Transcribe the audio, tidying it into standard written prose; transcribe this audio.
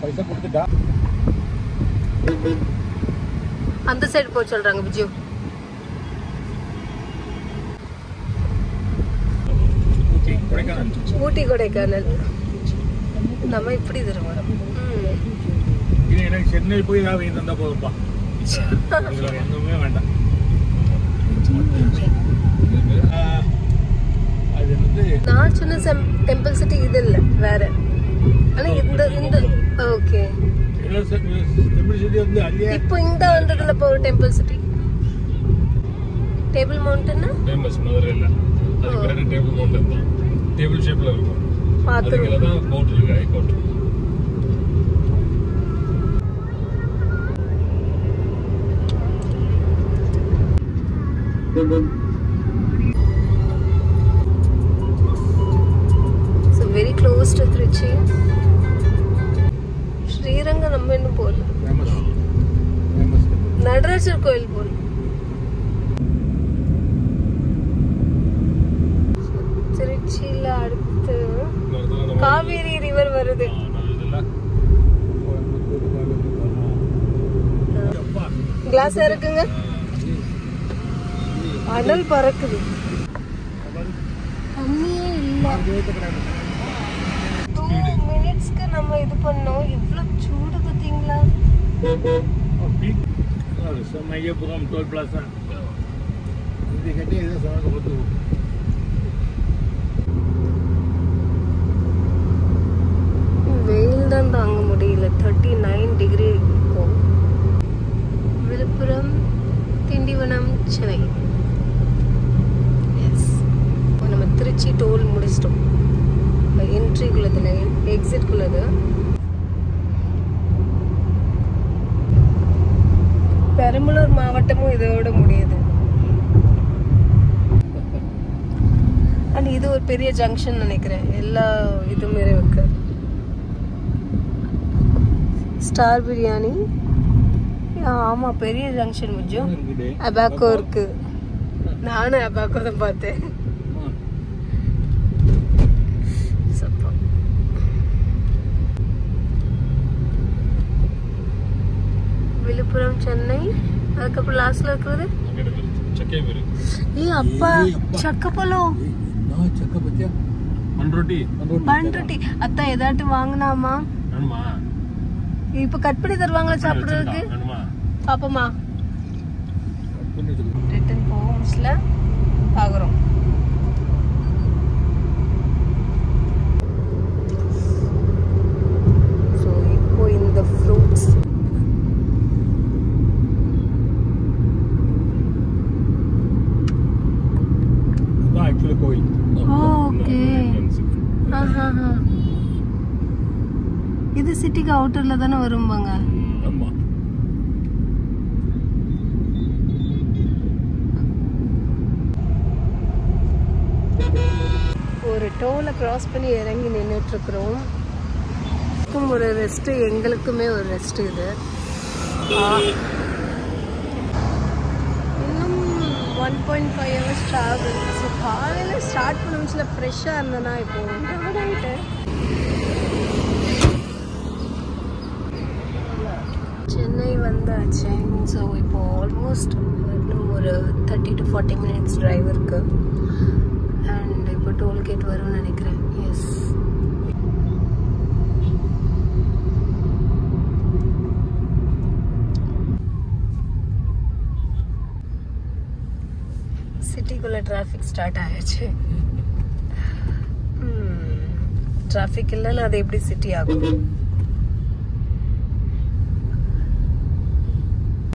பைசா கொடுத்துட்டா அந்த சைடு போக சொல்றாங்க விஜய். ஊட்டி கொடைக்கானல் நம்ம இப்படி தருவோம். எனக்கு சென்னை போய் ஏதாவது தந்தா போதும்பா, எதுவுமே வேண்டாம். அது வந்து நான் சொன்ன டெம்பிள் சிட்டி இது இல்ல வேற. ஆனா இந்த ஓகே டெம்பிள் சிட்டி வந்து அங்கே இப்போ இந்த வந்ததுல இப்போ temple city table mountain famous மதுரையில. அது பேரு டேபிள் மவுண்டன் தான். டேபிள் ஷேப்ல இருக்கும். அதுல தான் கோட் இருக்கு, high court. So very close to Trichy. Srirangam நம்ம இன்னும் போல. நடராஜர் கோயில் போல. திருச்சியில அடுத்து காவேரி ரிவர் வருது. கிளாஸ் இருக்குங்க. அனல் பறக்குது. தண்ணியே இல்ல. 2 மினிட்ஸ்க்கு நம்ம இது பண்ணோம். இவ்வளவு சூடு பாத்தீங்களா? மையபுரம் டோல் பிளாசா இது கட்டி ஏதோ சொன்னாங்க போட்டு. வெயில் தான் தாங்க முடியல. 39 டிகிரி இருக்கும். விழுப்புரம், திண்டிவனம், சென்னை. எஸ், நம்ம திருச்சி டோல் முடிச்சிட்டோம். என்ட்ரிக்குள்ளதுல எக்ஸிட்குள்ளது. பெரம்பலூர் மாவட்டமும் இதோட முடியுது. அண்ட் இது ஒரு பெரிய ஜங்ஷன் நினைக்கிறேன். எல்லா இதுவுமே இருக்கு. ஸ்டார் பிரியாணி. ஆமா, பெரிய ஜங்ஷன். கொஞ்சம் அபாக்கோ இருக்கு. நானும் அபாக்கோ தான் பார்த்தேன். விழுப்புரம், சென்னை, அதுக்கப்புறம் லாஸ்ட்ல இருக்கிறது அப்பா சக்கப்பழம். பண்ருட்டி அத்தா ஏதாட்டு வாங்கினாமா? இப்ப கட் பண்ணி தருவாங்களா சாப்பிடுறதுக்கு? பாப்போமா? ரிட்டன் ஹோம்ஸ்ல பாக்குறோம். சோ இப்போ இந்த ஃப்ரூட்ஸ் கோயில். ஓகே. இது சிட்டிக்கு அவுட்டர்ல தானே வரும்பாங்க. ஆமா. ஒரு டோலை கிராஸ் பண்ணி இறங்கி நின்றுட்டு இருக்கிறோம். ஒரு ரெஸ்ட், எங்களுக்குமே ஒரு ரெஸ்ட். இது இன்னும் 1.5 hours ட்ராவல். ஸோ காலையில் ஸ்டார்ட் பண்ண ஃப்ரெஷ்ஷாக இருந்தேன்னா இப்போ ஆகிட்டு சென்னை வந்தாச்சு. ஸோ இப்போ ஆல்மோஸ்ட் இன்னும் ஒரு 30 to 40 minutes டிரைவ் இருக்கு. அண்ட் இப்போ டோல்கேட் வரும்னு நினைக்கிறேன். எஸ், சிட்டிக்குள்ள டிராஃபிக் ஸ்டார்ட் ஆயாச்சு. டிராஃபிக் இல்லைன்னா அது எப்படி சிட்டி ஆகும்?